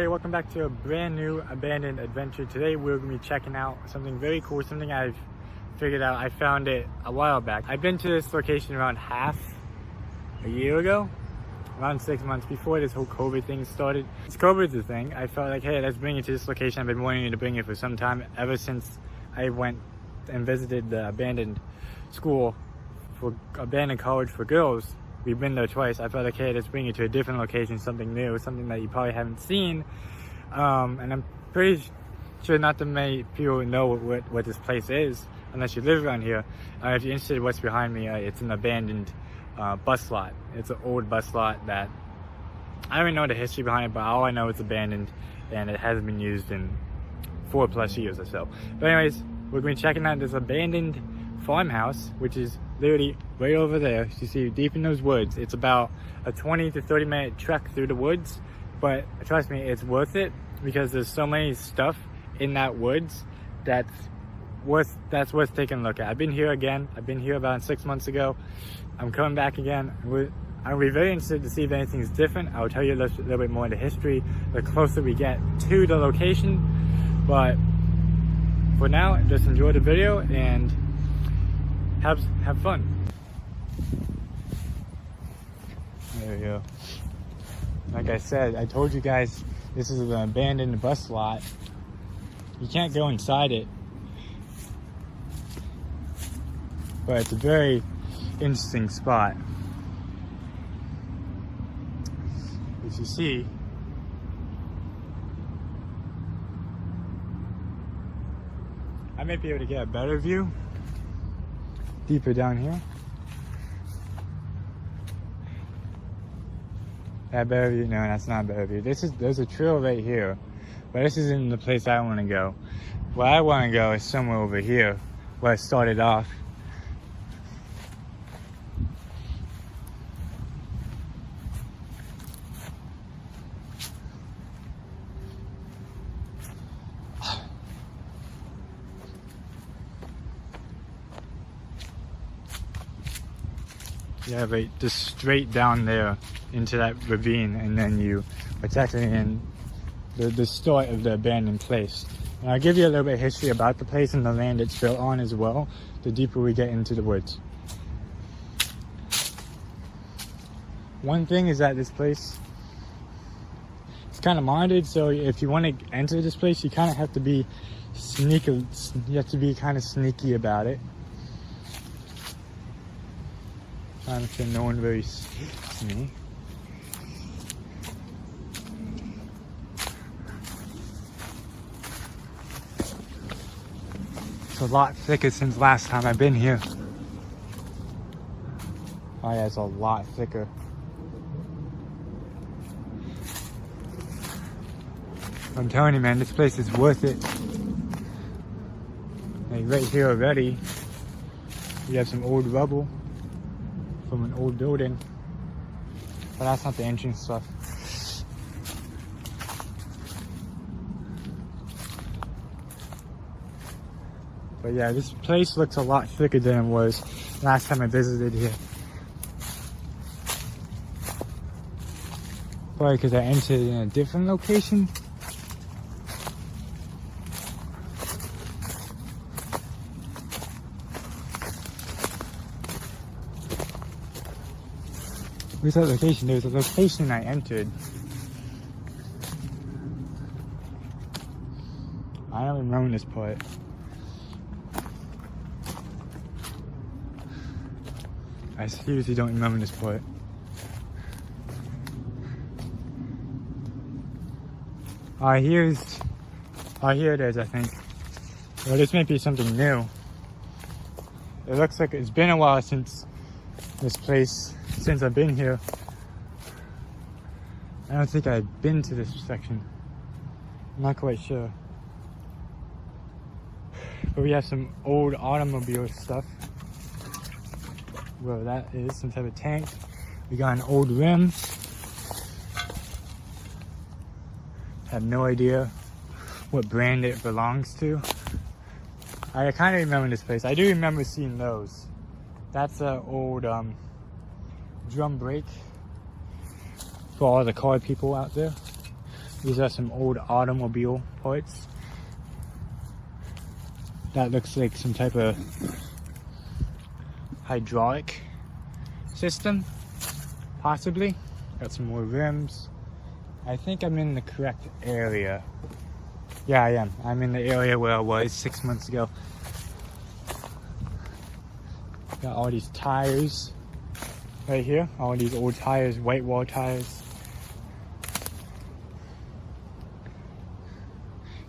everybody, welcome back to a brand new abandoned adventure. Today we're going to be checking out something very cool, something I've figured out. I found it a while back. I've been to this location around half a year ago, around 6 months before this whole COVID thing started. It's COVID's a thing. I felt like, hey, let's bring it to this location. I've been wanting to bring it for some time, ever since I went and visited the abandoned school for abandoned college for girls. We've been there twice. I felt like, hey, let's bring it to a different location, something new, something that you probably haven't seen. And I'm pretty sure not too many people know what this place is, unless you live around here. If you're interested in what's behind me, it's an abandoned bus lot. It's an old bus lot that I don't even know the history behind it, but all I know it's abandoned and it hasn't been used in 4+ years or so. But anyways, we're going to be checking out this abandoned farmhouse, which is literally right over there. You see, deep in those woods. It's about a 20 to 30 minute trek through the woods, but trust me, it's worth it because there's so many stuff in that woods that's worth taking a look at. I've been here again. I've been here about 6 months ago. I'm coming back again. I'll be very interested to see if anything's different. I'll tell you a little bit more of the history the closer we get to the location. But for now, just enjoy the video and have fun. There we go. Like I said, I told you guys this is an abandoned bus lot. You can't go inside it, but it's a very interesting spot. As you see, I may be able to get a better view deeper down here. That better view? No, that's not a better view. There's a trail right here, but this isn't the place I want to go. Where I want to go is somewhere over here, where I started off. Yeah, right, just straight down there into that ravine, and then you are technically in the start of the abandoned place. And I'll give you a little bit of history about the place and the land it's built on as well, the deeper we get into the woods. One thing is that this place, it's kind of monitored, so if you want to enter this place, you kind of have to be sneaky. You have to be kind of sneaky about it. Trying to no one really sees me. It's a lot thicker since last time I've been here. Oh yeah, it's a lot thicker. I'm telling you, man, this place is worth it. Like right here already, you have some old rubble from an old building, but that's not the entrance stuff. But yeah, this place looks a lot thicker than it was last time I visited here. Probably because I entered in a different location. Where's that location? There's a location I entered. I don't remember this part. I seriously don't remember this part. Here it is, I think. Well, this might be something new. It looks like it's been a while since this place. Since I've been here, I don't think I've been to this section. I'm not quite sure. But we have some old automobile stuff. Well, that is some type of tank. We got an old rim. Have no idea what brand it belongs to. I kind of remember this place. I do remember seeing those. That's an old drum brake for all the car people out there. These are some old automobile parts. That looks like some type of hydraulic system, possibly. Got some more rims. I think I'm in the correct area. Yeah, I am. I'm in the area where I was 6 months ago. Got all these tires right here. All these old tires, white wall tires.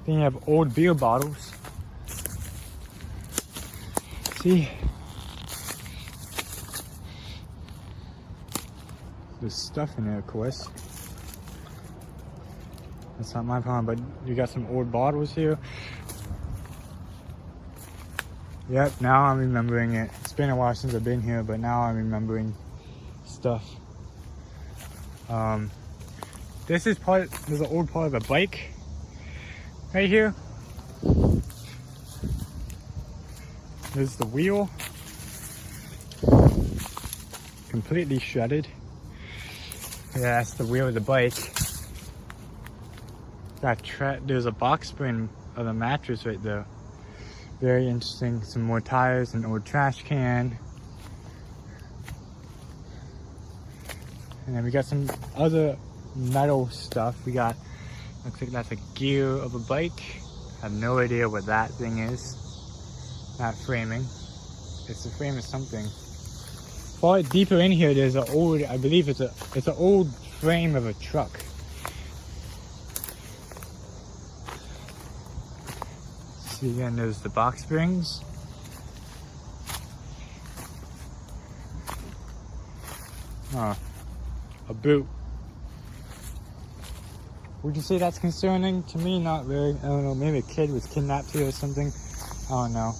Then you have old beer bottles. See? There's stuff in there, of course. That's not my problem, but you got some old bottles here. Yep, now I'm remembering it. It's been a while since I've been here, but now I'm remembering stuff. There's an old part of a bike right here. There's the wheel. Completely shredded. Yeah, that's the wheel of the bike. There's a box spring of the mattress right there. Very interesting. Some more tires, an old trash can. And then we got some other metal stuff. We got, looks like that's a gear of a bike. I have no idea what that thing is. Not framing. It's the frame of something. Far deeper in here, there's an old, I believe it's an old frame of a truck. See again, there's the box springs. Oh, a boot. Would you say that's concerning? To me, not really. I don't know, maybe a kid was kidnapped here or something. I don't know.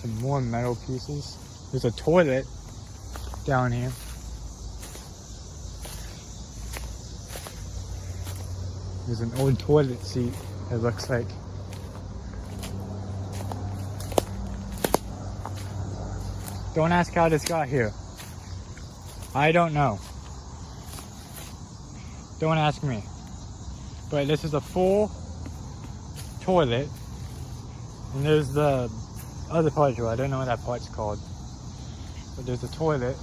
Some more metal pieces. There's a toilet down here. There's an old toilet seat, it looks like. Don't ask how this got here. I don't know. Don't ask me. But this is a full toilet. And there's the other part to it. I don't know what that part's called. But there's a toilet.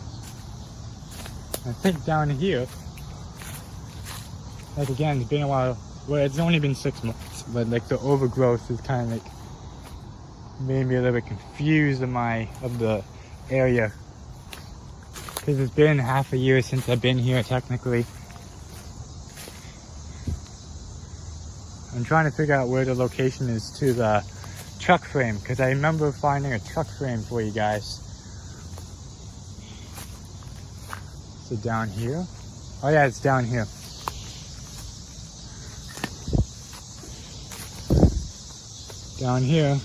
I think down here, like again, it's been a while. Well, it's only been 6 months, but like the overgrowth is kind of like made me a little bit confused of the area, because it's been half a year since I've been here technically. I'm trying to figure out where the location is to the truck frame, because I remember finding a truck frame for you guys. So down here. Oh yeah, it's down here. Down here,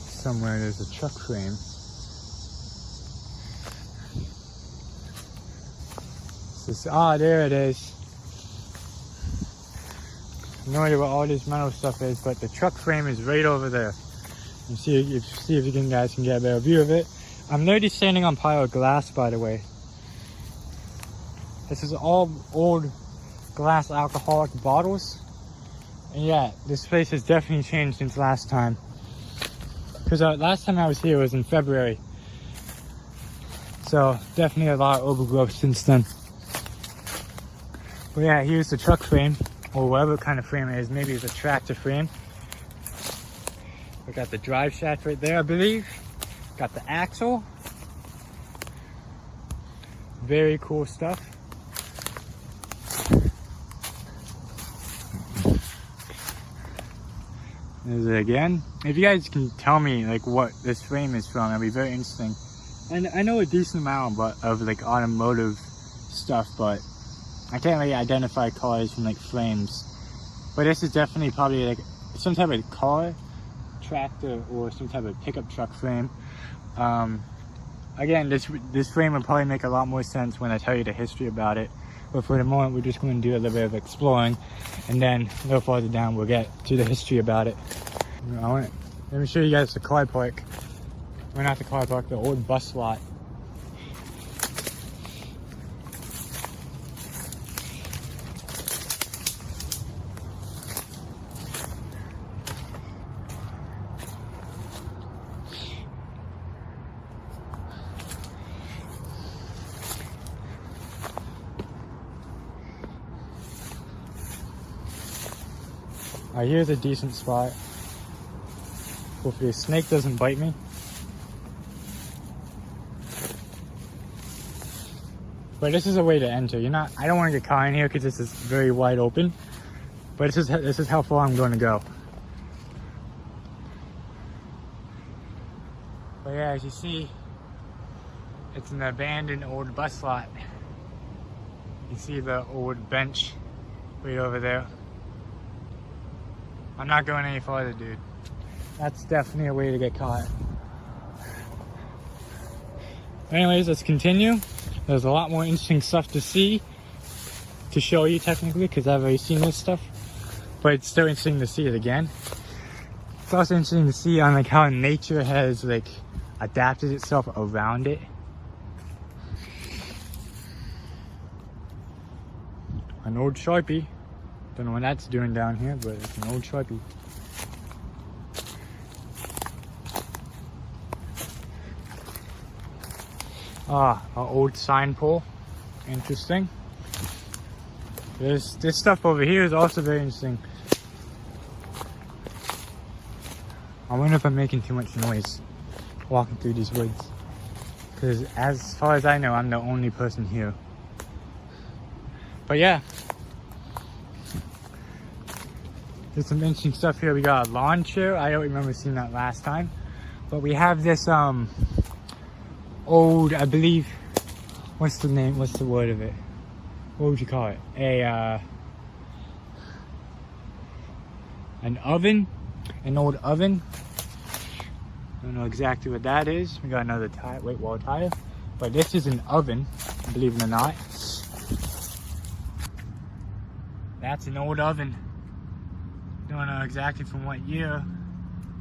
somewhere there's a truck frame. There it is. No idea what all this metal stuff is, but the truck frame is right over there. You see if you guys can get a better view of it. I'm literally standing on a pile of glass, by the way. This is all old glass alcoholic bottles. And yeah, this place has definitely changed since last time. Because last time I was here was in February. So definitely a lot of overgrowth since then. But yeah, here's the truck frame, or whatever kind of frame it is. Maybe it's a tractor frame. We got the drive shaft right there, I believe. Got the axle. Very cool stuff. There's it again. If you guys can tell me like what this frame is from, that'd be very interesting. And I know a decent amount of like automotive stuff, but I can't really identify cars from like frames. But this is definitely probably like some type of car, tractor, or some type of pickup truck frame. Again, this frame will probably make a lot more sense when I tell you the history about it. but for the moment we're just going to do a little bit of exploring, and then a little farther down we'll get to the history about it. Let me show you guys the car park. Well, not the car park, the old bus lot. Alright, here's a decent spot. Hopefully a snake doesn't bite me. But this is a way to enter. I don't want to get caught in here because this is very wide open. But this is how far I'm going to go. But yeah, as you see, it's an abandoned old bus lot. You see the old bench right over there. I'm not going any farther, dude. That's definitely a way to get caught. Anyways, let's continue. There's a lot more interesting stuff to see, to show you technically, because I've already seen this stuff. But it's still interesting to see it again. It's also interesting to see on like how nature has like adapted itself around it. An old Sharpie. Don't know what that's doing down here, but it's an old Sharpie. Ah, an old sign pole. Interesting. This stuff over here is also very interesting. I wonder if I'm making too much noise walking through these woods. Because as far as I know, I'm the only person here. But yeah. There's some interesting stuff here. We got a lawn chair. I don't remember seeing that last time. But we have this old, I believe, what's the name, what's the word of it? What would you call it? An oven, an old oven. I don't know exactly what that is. We got another tire, weight wall tire. But this is an oven, believe it or not. That's an old oven. Don't know exactly from what year,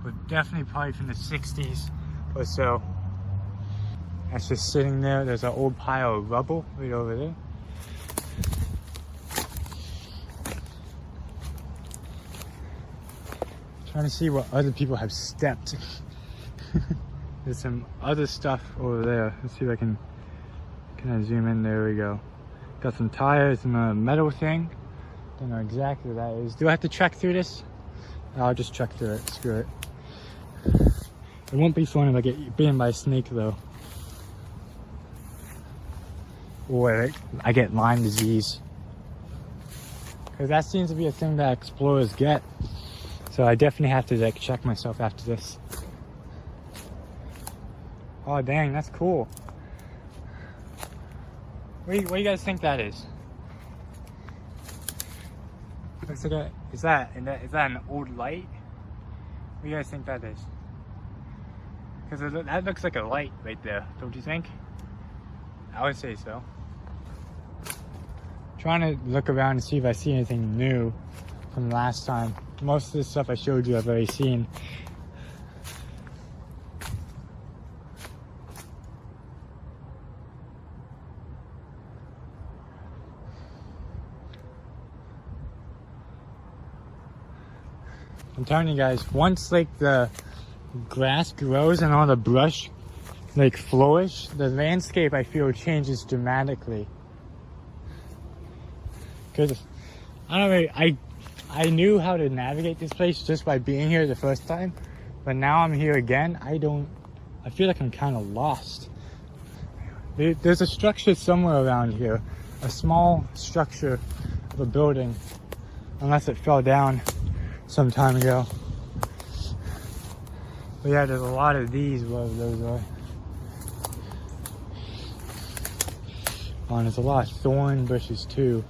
but definitely probably from the 60s or so. That's just sitting there. There's an old pile of rubble right over there. Trying to see what other people have stepped. There's some other stuff over there. Let's see if I can I zoom in. There we go. Got some tires and a metal thing. Don't know exactly what that is. Do I have to trek through this? I'll just trek through it. Screw it. It won't be fun if I get bitten by a snake though. Or I get Lyme disease. Because that seems to be a thing that explorers get. So I definitely have to like check myself after this. Oh dang, that's cool. What do you guys think that is? Looks like is that an old light? What do you guys think that is? Because that looks like a light right there, don't you think? I would say so. Trying to look around and see if I see anything new from last time. Most of the stuff I showed you I've already seen. I'm telling you guys, once like the grass grows and all the brush like flourish, the landscape I feel changes dramatically. Because I don't know, I knew how to navigate this place just by being here the first time, but now I'm here again. I feel like I'm kind of lost. There's a structure somewhere around here, a small structure of a building, unless it fell down some time ago. But yeah, there's a lot of these, whatever those are. Oh, and there's a lot of thorn bushes too.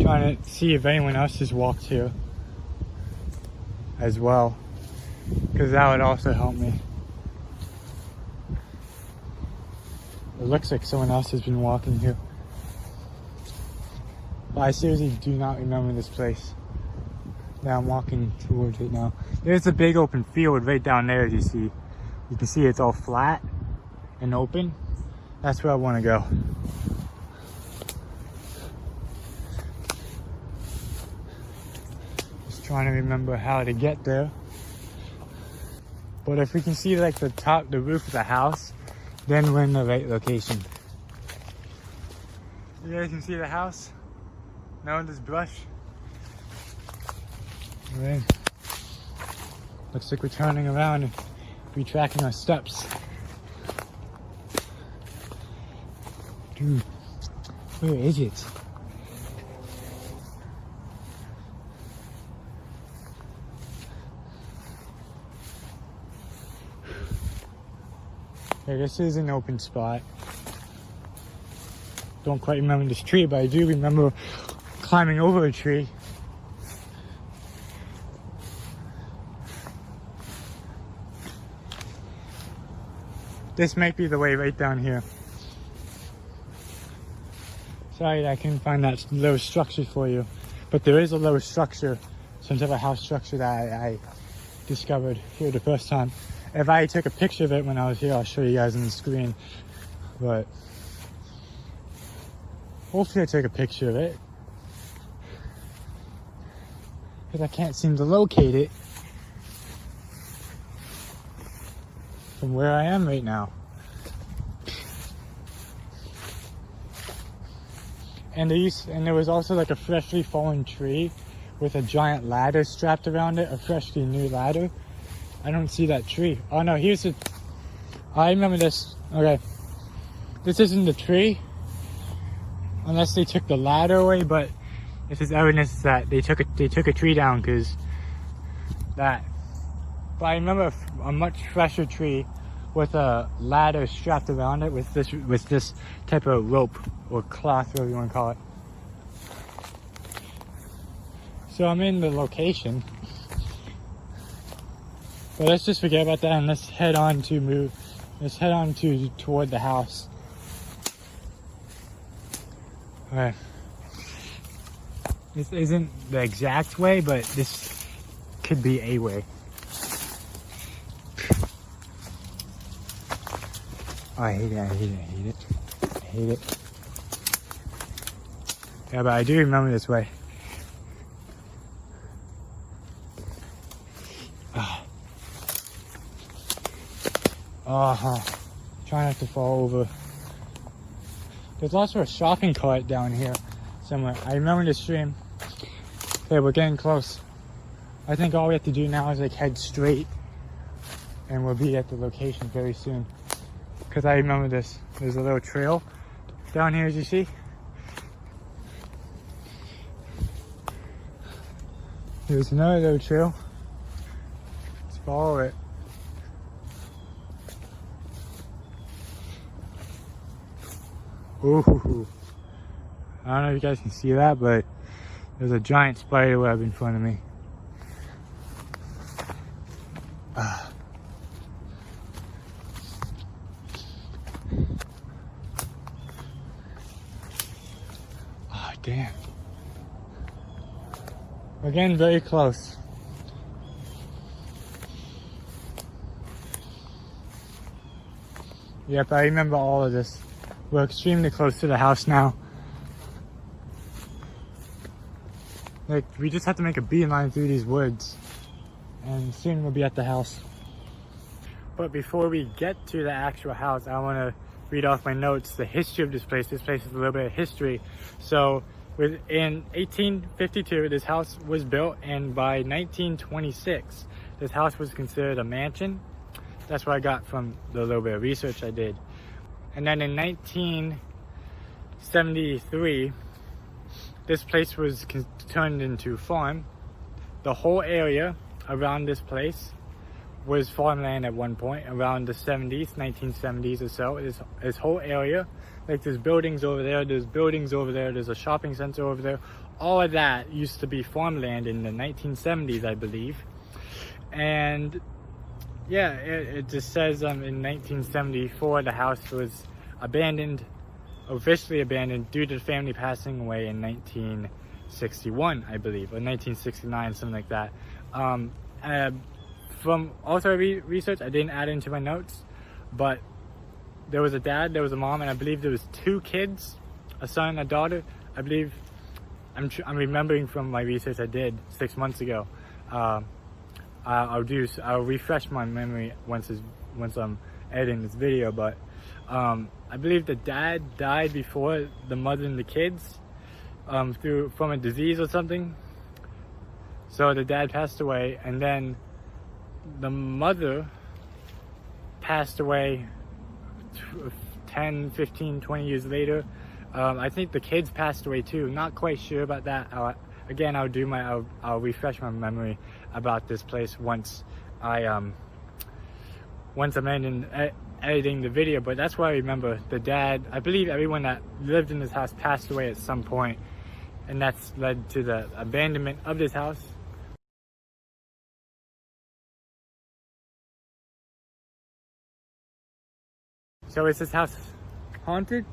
Trying to see if anyone else has walked here. as well, because that would also help me. It looks like someone else has been walking here. But I seriously do not remember this place that I'm walking towards right now. There's a big open field right down there, as you see. You can see it's all flat and open. That's where I want to go. Just trying to remember how to get there. But if we can see like the roof of the house, then we're in the right location. You guys can see the house? Now in this brush. Alright. Looks like we're turning around and retracking our steps. Dude, where is it? Okay, this is an open spot. Don't quite remember this tree, but I do remember climbing over a tree. This might be the way right down here. Sorry I couldn't find that low structure for you, but there is a low structure, some type of house structure that I discovered here the first time. If I took a picture of it when I was here, I'll show you guys on the screen, but hopefully I took a picture of it, because I can't seem to locate it from where I am right now. And there was also like a freshly fallen tree with a giant ladder strapped around it, a freshly new ladder. I don't see that tree. Oh no, here's the, I remember this. Okay, this isn't the tree, unless they took the ladder away, but this is evidence that they took a tree down, because that. But I remember a much fresher tree with a ladder strapped around it with this type of rope or cloth, whatever you want to call it. So I'm in the location, but let's just forget about that and let's head on toward the house. Alright. This isn't the exact way, but this could be a way. Oh, I hate it. Yeah, but I do remember this way. Try not to fall over. There's also a shopping cart down here somewhere. I remember the stream. Okay, we're getting close. I think all we have to do now is like head straight and we'll be at the location very soon. Because I remember this. There's a little trail down here, as you see. There's another little trail. Let's follow it. Ooh. I don't know if you guys can see that, but there's a giant spider web in front of me. Damn. We're getting very close. Yep, I remember all of this. We're extremely close to the house now. Like, we just have to make a beeline through these woods and soon we'll be at the house. But before we get to the actual house, I want to read off my notes, the history of this place. This place is a little bit of history. So in 1852, this house was built, and by 1926, this house was considered a mansion. That's what I got from the little bit of research I did. And then in 1973, this place was turned into farm. The whole area around this place was farmland at one point, around the 70s, 1970s or so. This whole area, like there's buildings over there, there's a shopping center over there. All of that used to be farmland in the 1970s, I believe. And yeah, it just says in 1974 the house was abandoned, officially abandoned, due to the family passing away in 1961, I believe, or 1969, something like that. From also research, I didn't add into my notes, but there was a dad, there was a mom, and I believe there was 2 kids, a son and a daughter. I believe, I'm remembering from my research I did 6 months ago. I'll refresh my memory once I'm editing this video, but I believe the dad died before the mother and the kids from a disease or something. So the dad passed away, and then the mother passed away 10, 15, 20 years later. I think the kids passed away too. Not quite sure about that. Again, I'll refresh my memory about this place once I'm editing the video. But that's why I remember the dad. I believe everyone that lived in this house passed away at some point, and that's led to the abandonment of this house. So is this house haunted?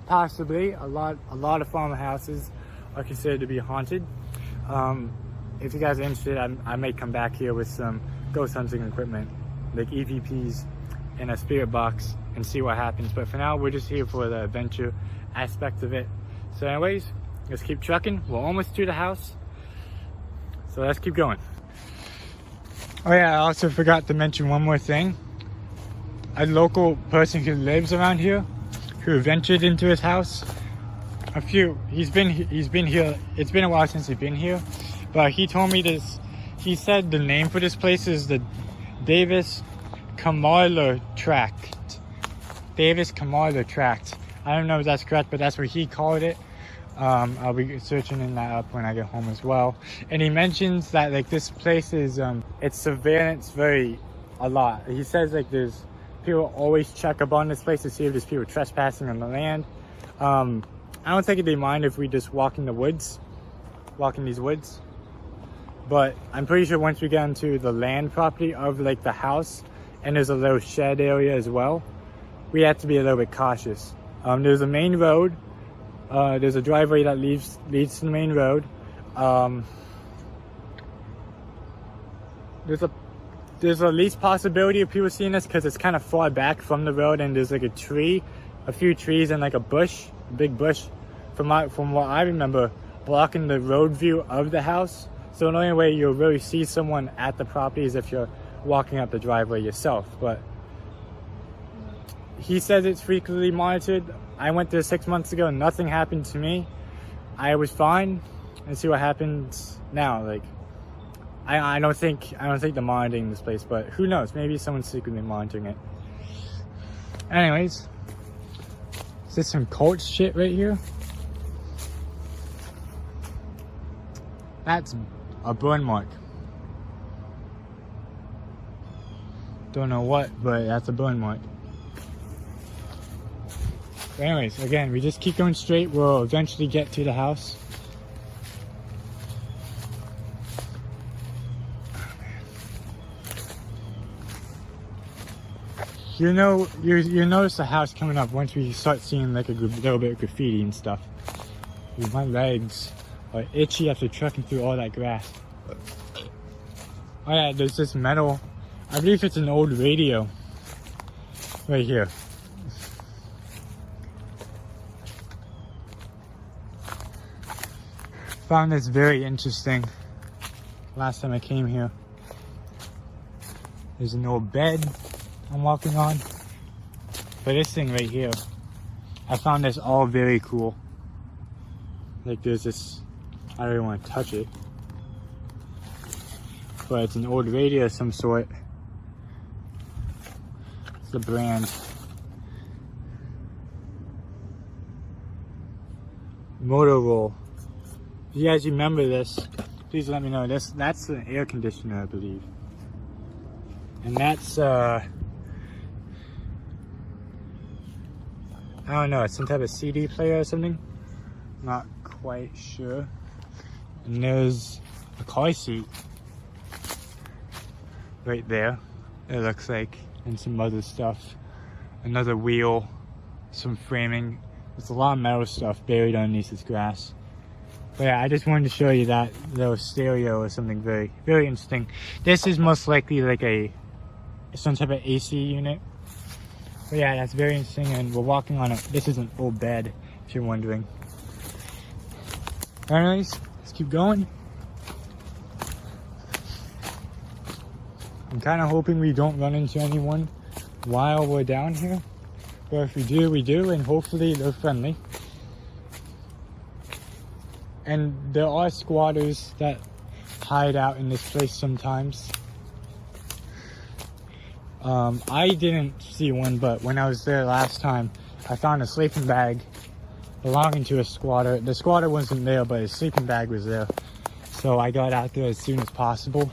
Possibly. A lot of farmhouses are considered to be haunted. If you guys are interested, I may come back here with some ghost hunting equipment, like EVPs and a spirit box, and see what happens. But for now, we're just here for the adventure aspect of it. So anyways, let's keep trucking. We're almost to the house, so let's keep going. Oh yeah, I also forgot to mention one more thing. A local person who lives around here, who ventured into his house. He's been here. It's been a while since he's been here, but he told me this. He said the name for this place is the Davis Camarler Tract. Davis Camarler Tract. I don't know if that's correct, but that's what he called it. I'll be searching that up when I get home as well. And he mentions that like this place is it's surveillance a lot. He says like there's people always check up on this place to see if there's people trespassing on the land. I don't think they mind if we just walk in these woods. But I'm pretty sure once we get into the land property of like the house, and there's a little shed area as well, we have to be a little bit cautious. There's a main road. There's a driveway that leads to the main road. There's a least possibility of people seeing this because it's kind of far back from the road, and there's like a few trees and like a big bush from what I remember, blocking the road view of the house. So the only way you'll really see someone at the property is if you're walking up the driveway yourself. But he says it's frequently monitored. I went there 6 months ago, nothing happened to me. I was fine. And see what happens now. Like I don't think they're monitoring this place, but who knows? Maybe someone's secretly monitoring it. Anyways, is this some cult shit right here? That's a burn mark. Don't know what, but that's a burn mark. But anyways, again, we just keep going straight. We'll eventually get to the house. You notice the house coming up once we start seeing like a little bit of graffiti and stuff. My legs are itchy after trucking through all that grass. Oh yeah, there's this metal, I believe it's an old radio right here. Found this very interesting last time I came here. There's an old bed I'm walking on. But this thing right here, I found this all very cool. Like there's this, I don't even want to touch it, but it's an old radio of some sort. It's the brand. Motorola. If you guys remember this, please let me know. That's an air conditioner, I believe. And that's I don't know, it's some type of CD player or something. Not quite sure. And there's a car seat. right there, it looks like, and some other stuff. Another wheel, some framing. There's a lot of metal stuff buried underneath this grass. But yeah, I just wanted to show you that little stereo or something very, very interesting. This is most likely like some type of AC unit. But yeah, that's very interesting, and we're walking on this is an old bed, if you're wondering. Anyways, let's keep going. I'm kind of hoping we don't run into anyone while we're down here. But if we do, we do, and hopefully they're friendly. And there are squatters that hide out in this place sometimes. I didn't see one, but when I was there last time, I found a sleeping bag belonging to a squatter. The squatter wasn't there, but his sleeping bag was there. So I got out there as soon as possible.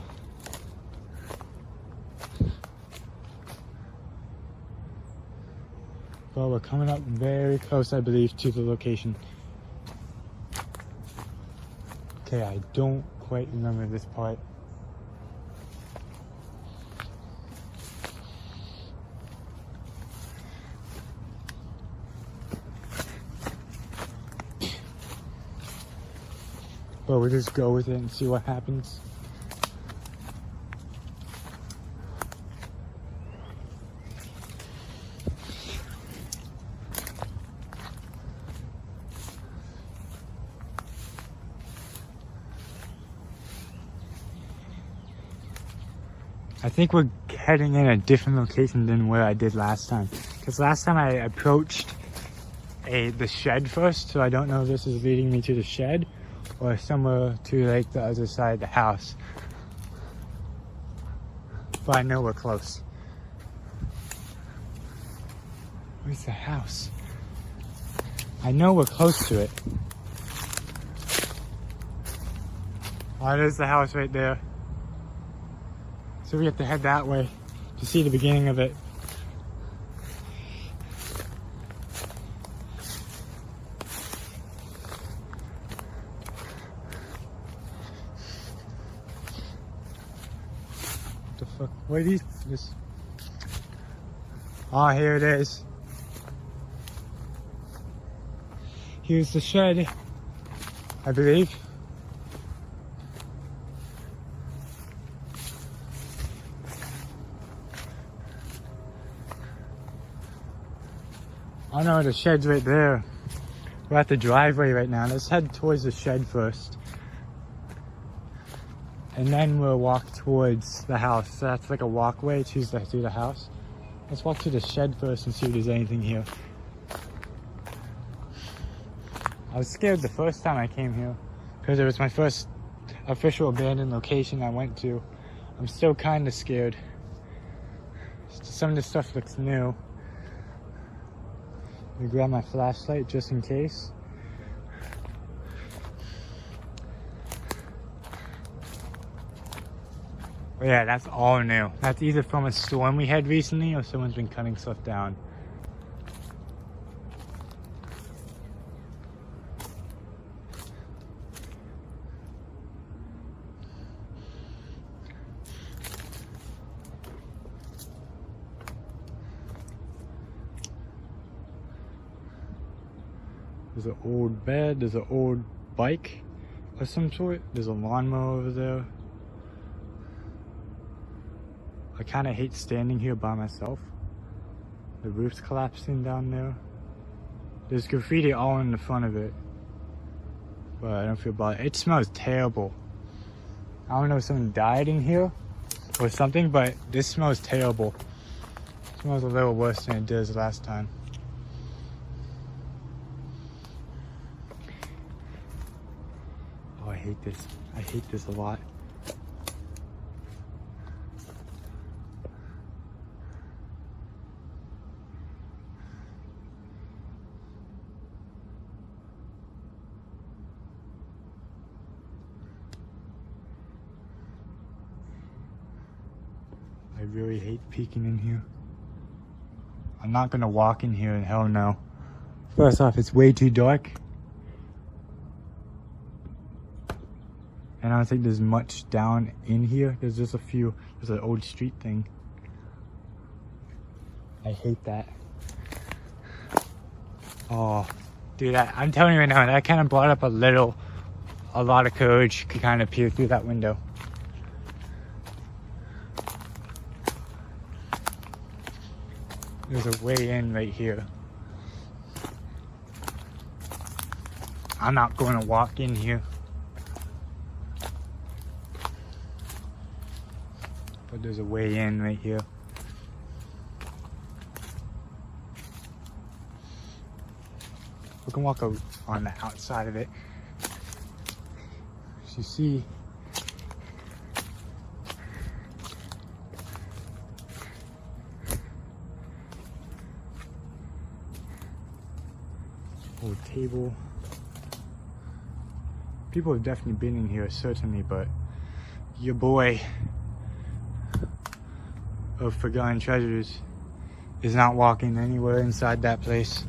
But we're coming up very close, I believe, to the location. Okay, I don't quite remember this part. But we'll just go with it and see what happens. I think we're heading in a different location than where I did last time. Because last time I approached the shed first, so I don't know if this is leading me to the shed or somewhere to like the other side of the house. But I know we're close. Where's the house? I know we're close to it. Oh, there's the house right there. So we have to head that way to see the beginning of it. What the fuck? What are these? Ah, here it is. Here's the shed, I believe. Oh no, the shed's right there. We're at the driveway right now. Let's head towards the shed first. And then we'll walk towards the house. So that's like a walkway to the house. Let's walk to the shed first and see if there's anything here. I was scared the first time I came here because it was my first official abandoned location I went to. I'm still kind of scared. Some of this stuff looks new. Let me grab my flashlight just in case. But yeah, that's all new. That's either from a storm we had recently or someone's been cutting stuff down. There's an old bed, there's an old bike of some sort. There's a lawnmower over there. I kind of hate standing here by myself. The roof's collapsing down there. There's graffiti all in the front of it. But I don't feel bad. It smells terrible. I don't know if someone died in here or something, but this smells terrible. It smells a little worse than it did last time. I hate this. I hate this a lot. I really hate peeking in here. I'm not gonna walk in here, hell no. First off, it's way too dark. And I don't think there's much down in here. There's just a few, there's an old street thing. I hate that. Oh, dude, I'm telling you right now, that kind of brought up a lot of courage to kind of peer through that window. There's a way in right here. I'm not going to walk in here. But there's a way in right here. We can walk on the outside of it. As you see, old table. People have definitely been in here, certainly, but your boy of Forgotten Treasures is not walking anywhere inside that place.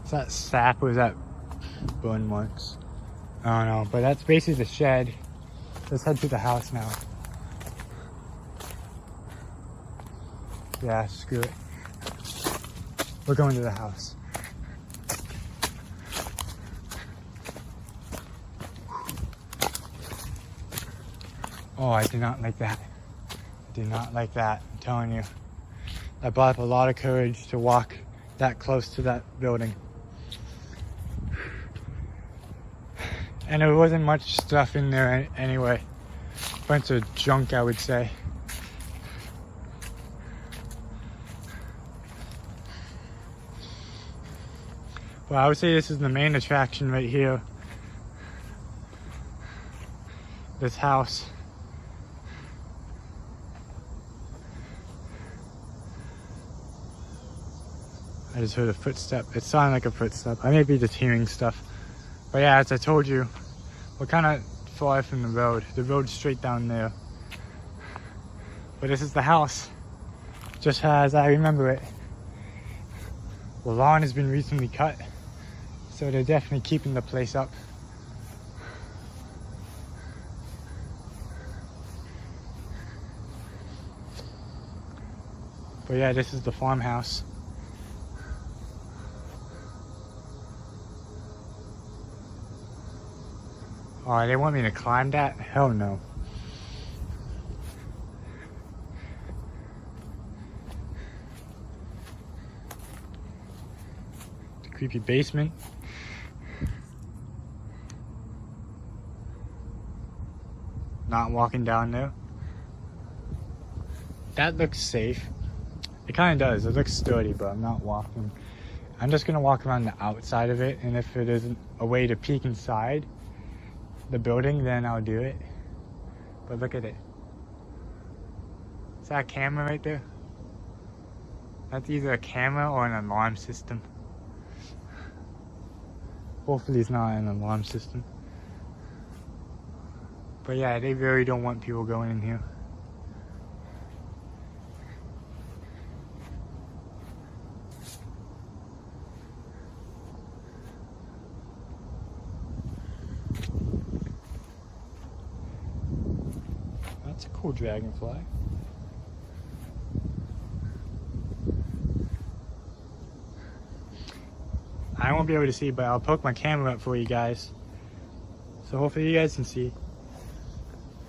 Is that sap or is that burn marks? I don't know, but that's basically the shed. Let's head to the house now. Yeah, screw it. We're going to the house. Oh, I did not like that. I did not like that, I'm telling you. That brought up a lot of courage to walk that close to that building. And there wasn't much stuff in there anyway. Bunch of junk, I would say. But I would say this is the main attraction right here. This house. I just heard a footstep. It sounded like a footstep. I may be just hearing stuff. But yeah, as I told you, we're kind of far from the road. The road's straight down there. But this is the house, just as I remember it. The lawn has been recently cut, so they're definitely keeping the place up. But yeah, this is the farmhouse. Oh, they want me to climb that? Hell no. The creepy basement. Not walking down there. That looks safe. It kind of does. It looks sturdy, but I'm not walking. I'm just gonna walk around the outside of it, and if it isn't a way to peek inside the building, then I'll do it. But look at it. Is that a camera right there? That's either a camera or an alarm system. Hopefully it's not an alarm system. But yeah, they really don't want people going in here. That's a cool dragonfly. I won't be able to see, but I'll poke my camera up for you guys. So hopefully you guys can see.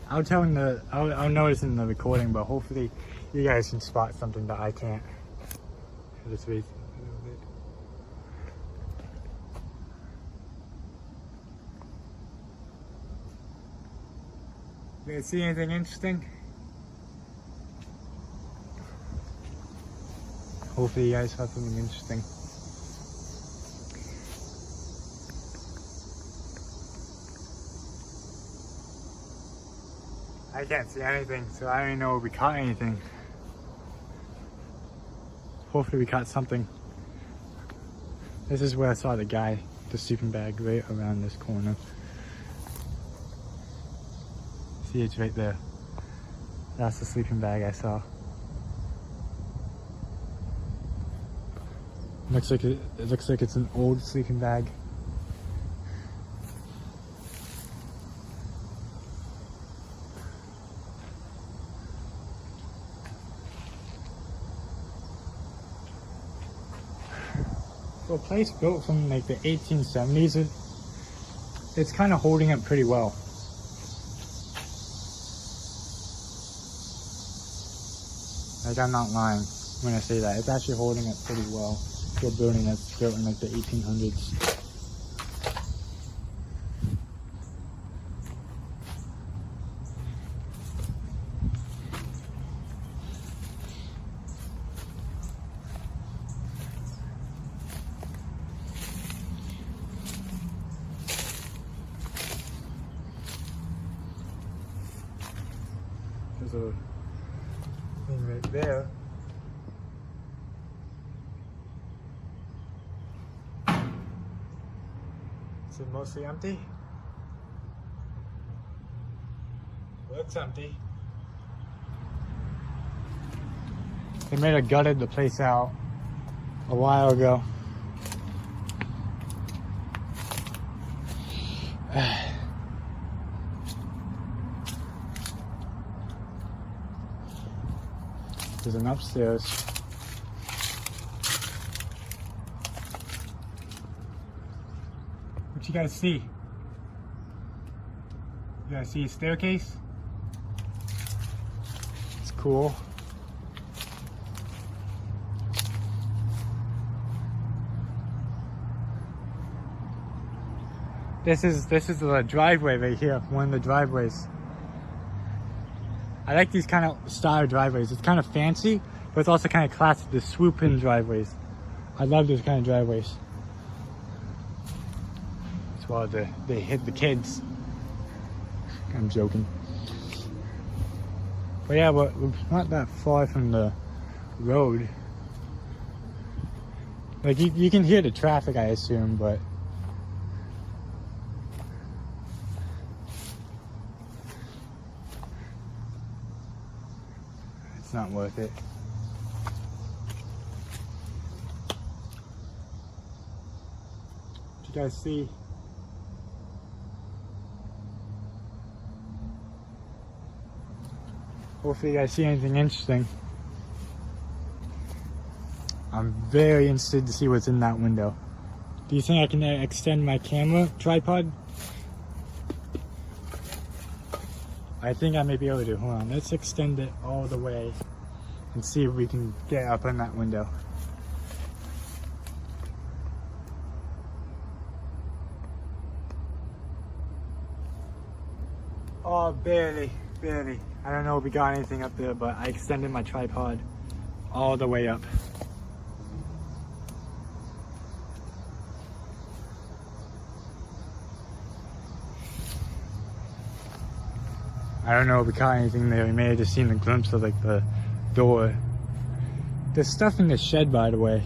I'll notice in the recording, but hopefully you guys can spot something that I can't. I'll just wait a little bit. You guys see anything interesting? Hopefully you guys have something interesting. I can't see anything, so I don't even know if we caught anything. Hopefully we caught something. This is where I saw the guy, the sleeping bag, right around this corner. See, it's right there. That's the sleeping bag I saw. Looks like it looks like it's an old sleeping bag. For a place built from like the 1870s, it's kind of holding up pretty well. Like, I'm not lying when I say that. It's actually holding up pretty well for a building that's built in like the 1800s. There's a thing right there. Is it mostly empty? Looks empty. They may have gutted the place out a while ago. There's an upstairs. What you guys see? You guys see a staircase? It's cool. This is the driveway right here, one of the driveways. I like these kind of style driveways. It's kind of fancy, but it's also kind of classic, the swoop-in driveways. I love those kind of driveways. That's why they hit the kids. I'm joking. But yeah, we're not that far from the road. Like, you can hear the traffic, I assume, but it's not worth it. What you guys see? Hopefully you guys see anything interesting. I'm very interested to see what's in that window. Do you think I can extend my camera tripod? I think I may be able to. Hold on, let's extend it all the way and see if we can get up in that window. Oh, barely. I don't know if we got anything up there, but I extended my tripod all the way up. I don't know if we caught anything there. We may have just seen a glimpse of like the door. There's stuff in the shed, by the way.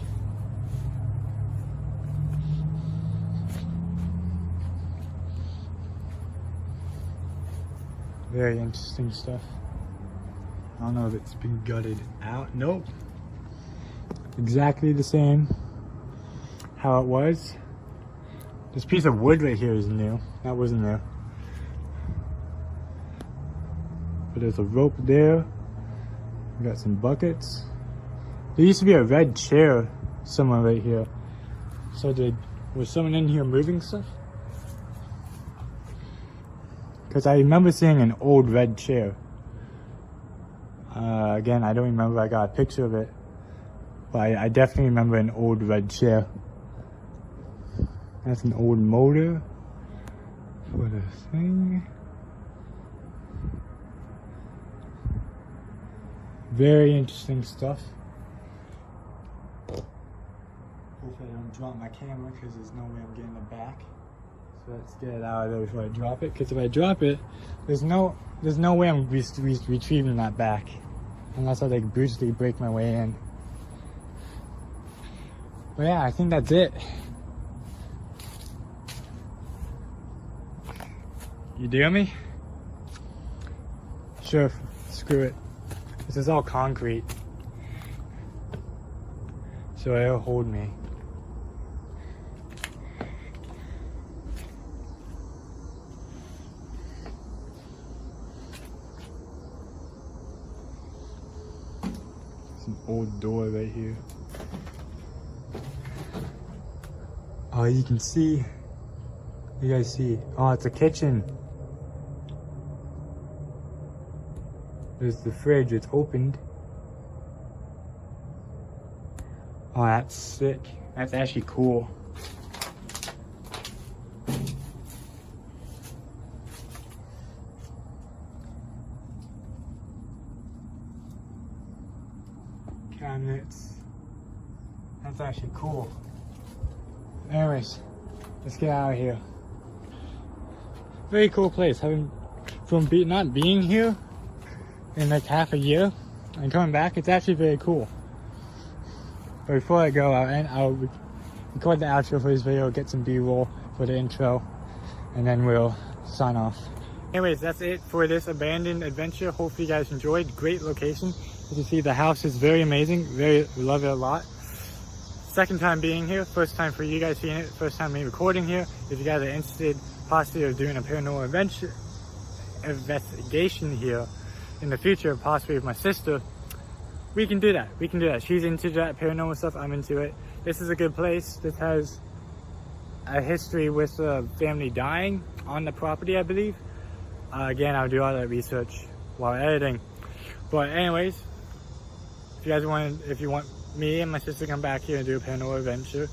Very interesting stuff. I don't know if it's been gutted out. Nope. Exactly the same how it was. This piece of wood right here is new. That wasn't there. But there's a rope there. We got some buckets. There used to be a red chair somewhere right here. So was someone in here moving stuff? Because I remember seeing an old red chair. Again, I don't remember if I got a picture of it. But I definitely remember an old red chair. That's an old motor for the thing. Very interesting stuff. Hopefully I don't drop my camera because there's no way I'm getting it back. So let's get it out of there before I drop it. Because if I drop it, there's no way I'm retrieving that back. Unless I like brutally break my way in. But yeah, I think that's it. You deal me? Sure, screw it. This is all concrete. So it'll hold me. There's an old door right here. Oh, you can see. You guys see? Oh, it's a kitchen. There's the fridge. It's opened. Oh, that's sick. That's actually cool. Cabinets. That's actually cool. Anyways, let's get out of here. Very cool place. Having not being here in like half a year and coming back, it's actually very cool. But before I go, I'll record the outro for this video, get some B-roll for the intro, and then we'll sign off. Anyways, that's it for this abandoned adventure. Hopefully you guys enjoyed. Great location. As you see, the house is very amazing. We love it a lot. Second time being here, first time for you guys seeing it, first time me recording here. If you guys are interested possibly of doing a paranormal adventure investigation here in the future, possibly with my sister, we can do that. We can do that. She's into that paranormal stuff. I'm into it. This is a good place. This has a history with a family dying on the property, I believe. Again, I'll do all that research while editing. But anyways, if you want me and my sister to come back here and do a paranormal adventure,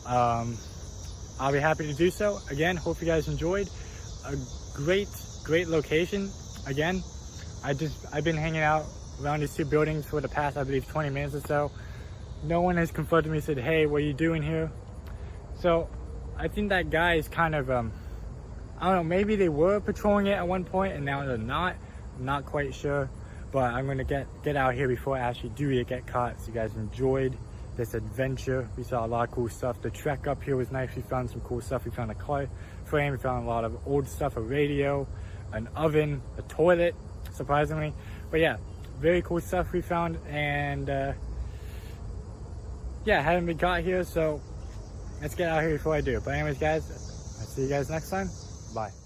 I'll be happy to do so. Again, hope you guys enjoyed. A great location. Again, I've been hanging out around these two buildings for the past, I believe, 20 minutes or so. No one has confronted me and said, hey, what are you doing here? So I think that guy is kind of, I don't know, maybe they were patrolling it at one point and now they're not. I'm not quite sure, but I'm gonna get out here before I actually do get caught. So you guys enjoyed this adventure. We saw a lot of cool stuff. The trek up here was nice. We found some cool stuff. We found a car frame. We found a lot of old stuff, a radio, an oven, a toilet, surprisingly. But yeah, very cool stuff we found, and yeah, haven't been caught here, so let's get out here before I do. But anyways, guys, I'll see you guys next time. Bye.